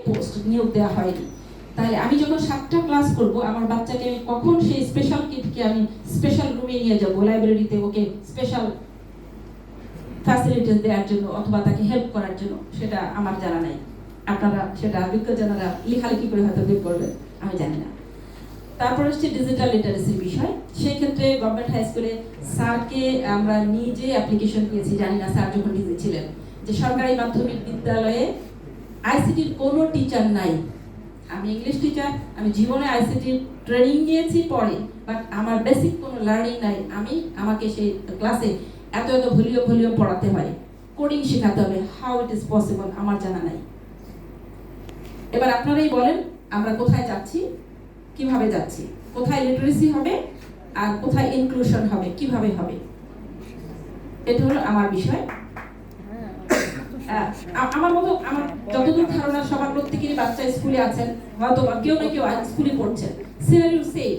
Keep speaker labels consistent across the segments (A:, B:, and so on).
A: Post, নিয়োগ দেওয়া হয়নি। তাহলে আমি যখন 7টা ক্লাস করব, আমার বাচ্চাকে আমি কখন সেই স্পেশাল কিডকে আমি স্পেশাল রুমে নিয়ে যাব, লাইব্রেরিতে ওকে স্পেশাল ফ্যাসিলিটিস দেওয়ার জন্য অথবা তাকে হেল্প করার জন্য, সেটা আমার জানা নাই। আপনারা সেটা বিজ্ঞজনেরা লেখালেখি করে হয়তো বের করবেন, আমি জানি না। তারপর হচ্ছে ডিজিটাল লিটারেসির বিষয়। সেই ক্ষেত্রে গভর্নমেন্ট হাই স্কুলে স্যারকে আমরা নিজে অ্যাপ্লিকেশন দিয়েছি, জানি না স্যার যখন নিজে ছিলেন, যে সরকারি মাধ্যমিক বিদ্যালয়ে আইসিটির কোনো টিচার নাই। আমি ইংলিশ টিচার, আমি জীবনে আইসিটির ট্রেনিং নিয়েছি পরে, বাট আমার বেসিক কোনো লার্নিং নাই। আমাকে সেই ক্লাসে এত এত ভলিউম পড়াতে হয়, কোডিং শেখাতে হবে, হাউ ইট ইজ পসিবল, আমার জানা নাই। এবার আপনারাই বলেন আমরা কোথায় যাচ্ছি, কিভাবে যাচ্ছি, কোথায় লিটারেসি হবে আর কোথায় ইনক্লুশন হবে, কিভাবে হবে, এটা হলো আমার বিষয়। আমার মতো, আমার যতদূর ধারণা সবার প্রত্যেকেরই বাচ্চা স্কুলে আছেন, হয়তো কেউ না কেউ স্কুলে পড়ছেন, সিনারিও সেম,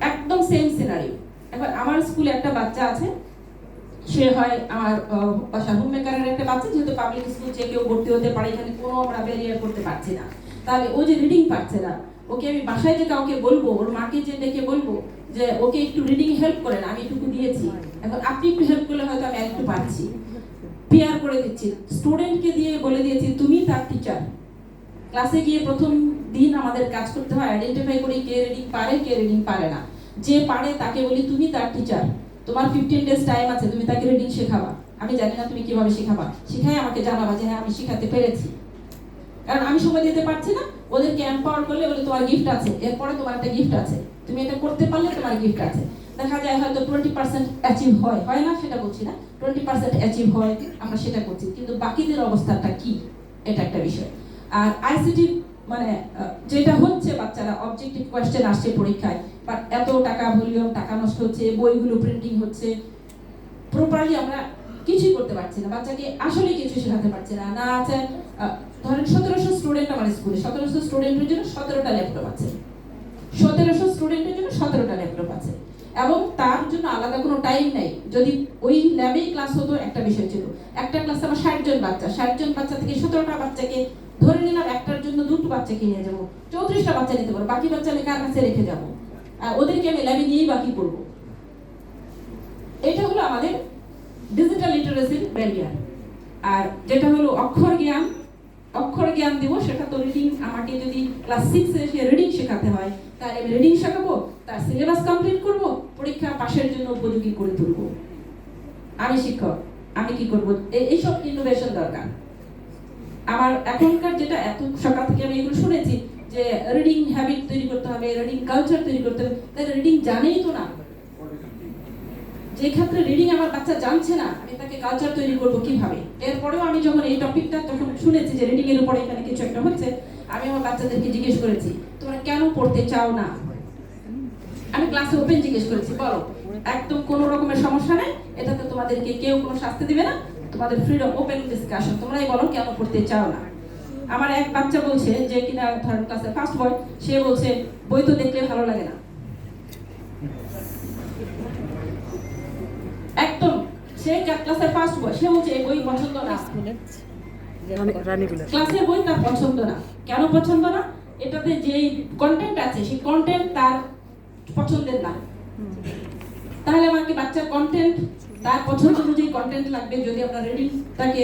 A: একদম সেম সিনারিও। এবার আমার স্কুলে একটা বাচ্চা আছে, সে হয় আমার বাসার হোম মেকারের একটা বাচ্চা, যেহেতু পাবলিক স্কুল যে কেউ ভর্তি হতে পারে, এখানে কোনো আমরা ব্যারিয়ার করতে পারছি না। তাহলে ও যে রিডিং পারছে না, ওকে আমি বাসায় যে কাউকে বলবো, ওর মাকে যে ডেকে বলবো যে ওকে একটু রিডিং হেল্প করেন, আমি একটু দিয়েছি, এখন আপনি একটু হেল্প করলে হয়তো আমি একটু পারছি, পেয়ার করে দিচ্ছি। স্টুডেন্টকে দিয়ে বলে দিয়েছি তুমি তার টিচার। ক্লাসে গিয়ে প্রথম দিন আমাদের কাজ করতে হয়, আইডেন্টিফাই করি কে রিডিং পারে, কে রিডিং পারে না। যে পারে তাকে বলি তুমি তার টিচার, তোমার 15 ডেজ টাইম আছে, তুমি তাকে রিডিং শেখাবা। আমি জানি না তুমি কিভাবে শেখাবা, শিখাই আমাকে জানাবা যে হ্যাঁ আমি শিখাতে পেরেছি। কারণ আমি সময় দিতে পারছি না, ওদেরকে এম্পাওয়ার করলে বলে তোমার গিফট আছে, এরপরে তোমার একটা গিফট আছে, তুমি এটা করতে পারলে তোমার গিফট আছে। দেখা যায় হয়তো 20% অ্যাচিভ হয় না সেটা বলছি না, 20% অ্যাচিভ হয়, আমরা সেটা করছি, কিন্তু বাকিদের অবস্থাটা কি, এটা একটা বিষয়। আর আইসিটি মানে যেটা হচ্ছে, বাচ্চারা অবজেক্টিভ কোয়েশ্চেন আসছে পরীক্ষায়, বাট এত টাকা ভলিউম, টাকা নষ্ট হচ্ছে, বইগুলো প্রিন্টিং হচ্ছে, প্রপারলি আমরা কিছুই করতে পারছি না, বাচ্চাকে আসলে কিছু শেখাতে পারছি না। না আছে ধরেন 1700 স্টুডেন্ট আমার স্কুলে, 1700 স্টুডেন্টের জন্য 17টা ল্যাপটপ আছে, 1700 স্টুডেন্টের জন্য 17টা ল্যাপটপ আছে, এবং তার জন্য আলাদা কোনো টাইম নাই। যদি ওই ল্যাবেই ক্লাস হতো, একটা বিষয় ছিল, একটা ক্লাসে আমার 60 জন বাচ্চা, 60 জন বাচ্চা থেকে 17টা বাচ্চাকে ধরে নিলাম, একটার জন্য 2টো বাচ্চাকে নিয়ে যাবো, 34টা বাচ্চা নিতে পারবো, বাকি বাচ্চা আমি কার কাছে রেখে যাবো, আর ওদেরকে আমি ল্যাবে নিয়েই বাকি করবো। এটা হলো আমাদের ডিজিটাল লিটারেসির ব্যারিয়ার। আর যেটা হলো অক্ষর জ্ঞান দিব, সেটা তো রিডিং, আমাকে যদি ক্লাস 6 এ সে রিডিং শেখাতে হয়, তাহলে আমি রিডিং শেখাবো, তার সিলেবাস কমপ্লিট করব, পরীক্ষা পাশের জন্য উপযোগী করে তুলব। আমি শিক্ষক, আমি কি করব? এইসব ইনোভেশন দরকার আমার। এখনকার যেটা এত সকাল থেকে আমি এগুলো শুনেছি যে রিডিং হ্যাবিট তৈরি করতে হবে, রিডিং কালচার তৈরি করতে হবে, তাহলে রিডিং জানেই তো না। যে ক্ষেত্রে রিডিং আমার বাচ্চা জানছে না, আমি তাকে কালচার তৈরি করব কিভাবে? এরপরেও আমি যখন এই টপিকটা যখন শুনেছি যে রিডিং এর উপরে এখানে কিছু একটা হচ্ছে, আমি আমার বাচ্চাদেরকে জিজ্ঞেস করেছি তোমরা কেন পড়তে চাও না? আমি ক্লাসে ওপেন জিজ্ঞেস করেছি, বলো, একদম কোনো রকমের সমস্যা নেই, এটাতে তোমাদেরকে কেউ কোনো শাস্তি দিবে না, তোমাদের ফ্রিডম, ওপেন ডিসকাশন, তোমরাই বলো কেন পড়তে চাও না। আমার এক বাচ্চা বলছে যে কিনা ধরেন ক্লাসের ফার্স্ট বয়, সে বলছে বই তো দেখলে ভালো লাগে না। একদম সে ক্লাসের ফার্স্ট বয়, সে বলছে এই বই পছন্দ না, ক্লাসের বই তার পছন্দ না। কেন পছন্দ না? এটাতে যে কন্টেন্ট আছে সেই কন্টেন্ট তার পছন্দের না। তাহলে আমাকে বাচ্চার কন্টেন্ট, তার পছন্দ অনুযায়ী কন্টেন্ট লাগবে। যদি আপনার রিডিংটাকে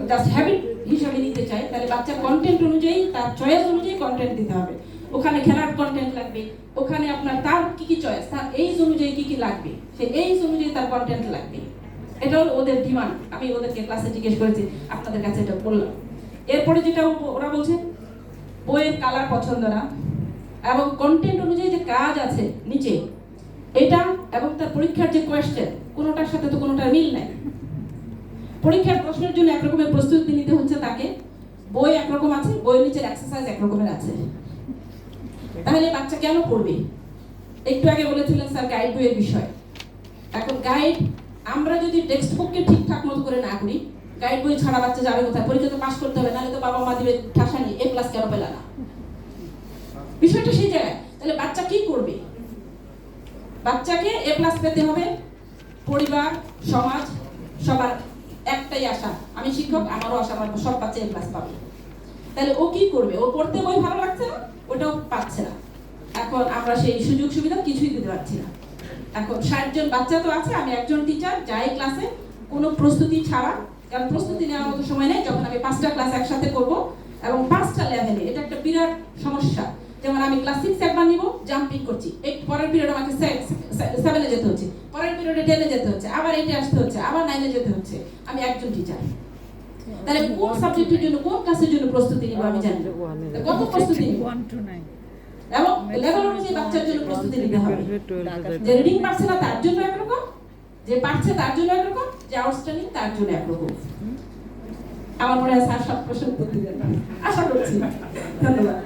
A: জাস্ট হ্যাবিট হিসাবে নিতে চাই, তাহলে বাচ্চার কন্টেন্ট অনুযায়ী, তার চয়েস অনুযায়ী কন্টেন্ট দিতে হবে। ওখানে খেলার কন্টেন্ট লাগবে, ওখানে আপনার তার কি কি চয়েস, তার এইজ অনুযায়ী কি কি লাগবে, সেই এইজ অনুযায়ী তার কন্টেন্ট লাগবে। এটা হলো ওদের ডিমান্ড। আমি ওদেরকে ক্লাসে জিজ্ঞেস করেছি, আপনাদের কাছে এটা বললাম। এরপরে যেটা ওরা বলছে বইয়ের কালার পছন্দ না, এবং কন্টেন্ট অনুযায়ী যে কাজ আছে নিচে এটা, এবং তার পরীক্ষার যে কোয়েশ্চেন, কোনোটার সাথে তো কোনোটার মিল নাই। পরীক্ষার প্রশ্নের জন্য একরকমের প্রস্তুতি নিতে হচ্ছে তাকে, বই একরকম আছে, বইয়ের নিচের এক্সারসাইজ একরকমের আছে। তাহলে বাচ্চা কেন পড়বে? একটু আগে বলেছিলেন স্যার গাইড বইয়ের বিষয়। এখন গাইড আমরা যদি টেক্সট বুককে ঠিকঠাক মতো করে না করি, গাইড বই ছাড়া বাচ্চা যাবে কোথায়? পরীক্ষা তো পাস করতে হবে, নাহলে তো বাবা মা দিবে ঠাসা নিয়ে, A+ কেন পেলা না? বিষয়টা সেই জায়গায়। তাহলে বাচ্চা কি করবে? বাচ্চাকে A+ পেতে হবে। পরিবার, সমাজ, সবার একটাই আশা, আমি শিক্ষক, আমারও আশা, আমার সব বাচ্চা A+ পাবে। তাহলে ও কি করবে? ও পড়তে বই ভালো লাগছে না, ওটাও পাচ্ছে না। এখন আমরা সেই সুযোগ সুবিধা কিছুই দিতে পারছি না। এখন 60 জন বাচ্চা তো আছে, আমি একজন টিচার যাই ক্লাসে কোনো প্রস্তুতি ছাড়া, কারণ প্রস্তুতি নেওয়ার মতো সময় নেই, যখন আমি 5টা ক্লাস একসাথে করব এবং 5টা লেভেলে, এটা একটা বিরাট সমস্যা। যেমন আমি ক্লাস 6 একবার নিব, জাম্পিং করছি, এই পরের পিরিয়ড আমাকে 7-এ যেতে হচ্ছে, পরের পিরিয়ডে 10-এ যেতে হচ্ছে, আবার 8-এ আসতে হচ্ছে, আবার 9-এ যেতে হচ্ছে। আমি একজন টিচার, তাহলে কোন সাবজেক্টের জন্য কোন ক্লাসের জন্য প্রস্তুতি নিব আমি জানি না। কত প্রস্তুতি নিব এবং লেভেল অনুযায়ী বাচ্চার জন্য প্রস্তুতি নিতে হবে। যে রিডিং পারছে না তার জন্য একরকম, যে পারছে তার জন্য একরকম, যে আউটস্ট্যান্ডিং তার জন্য একরকম। আমার মনে হয় স্যার সব প্রশ্ন উত্তর দিবেন, আশা করছি। ধন্যবাদ।